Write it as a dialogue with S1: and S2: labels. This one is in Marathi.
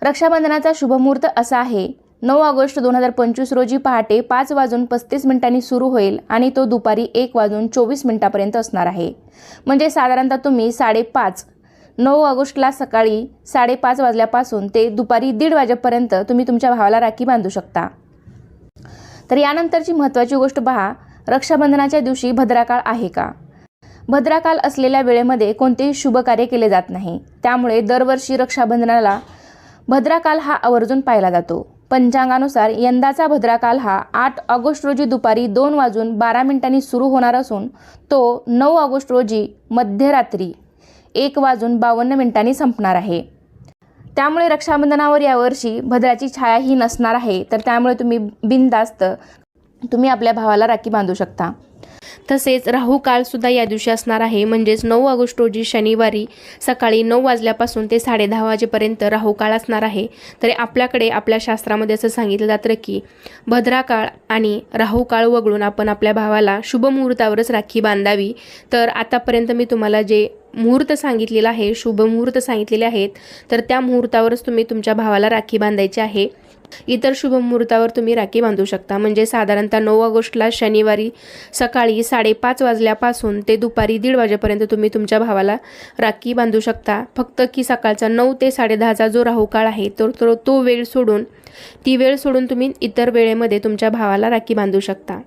S1: रक्षाबंधनाचा शुभमुहूर्त असा आहे 9 ऑगस्ट 2025 रोजी पहाटे 5:35 सुरू होईल आणि तो दुपारी 1:24 असणार आहे। म्हणजे साधारणतः तुम्ही 5:30 9 ऑगस्टला सकाळी 5:30 वाजल्यापासून ते दुपारी 1:30 वाजेपर्यंत तुम्ही तुमच्या भावाला राखी बांधू शकता। तर यानंतरची महत्त्वाची गोष्ट पहा, रक्षाबंधनाच्या दिवशी भद्राकाळ आहे का? भद्राकाळ असलेल्या वेळेमध्ये कोणतेही शुभ कार्य केले जात नाही, त्यामुळे दरवर्षी रक्षाबंधनाला भद्राकाळ हा आवर्जून पाळला जातो। पंचांगानुसार यंदाचा भद्राकाळ हा 8 ऑगस्ट रोजी दुपारी 2:12 सुरू होणार असून तो 9 ऑगस्ट रोजी मध्यरात्री 1:52 संपणार आहे। त्यामुळे रक्षाबंधनावर यावर्षी भद्राची छायाही नसणार आहे, तर त्यामुळे बिनधास्त तुम्ही आपल्या भावाला राखी बांधू शकता।
S2: तसेच राहू काळ सुद्धा या दिवशी असणार आहे, म्हणजेच 9 ऑगस्ट रोजी शनिवारी सकाळी 9 वाजल्यापासून ते 10:30 वाजेपर्यंत राहू काळ असणार आहे। तर आपल्याकडे आपल्या शास्त्रामध्ये असं सांगितलं जातं की भद्राकाळ आणि राहू काळ वगळून आपण आपल्या भावाला शुभ मुहूर्तावरच राखी बांधावी। तर आतापर्यंत मी तुम्हाला जे मुहूर्त सांगितलेला आहे, शुभ मुहूर्त सांगितलेले आहेत, तर त्या मुहूर्तावरच तुम्ही तुमच्या भावाला राखी बांधायची आहे। इतर शुभ मुहूर्तावर तुम्ही राखी बांधू शकता, म्हणजे साधारणतः 9 ऑगस्टला शनिवारी सकाळी 5:30 वाजल्यापासून ते दुपारी 1:30 वाजेपर्यंत तुम्ही तुमच्या भावाला राखी बांधू शकता। फक्त की सकाळचा 9 ते 10:30 जो राहू काळ आहे तो वेळ सोडून तुम्ही इतर वेळेमध्ये तुमच्या भावाला राखी बांधू शकता।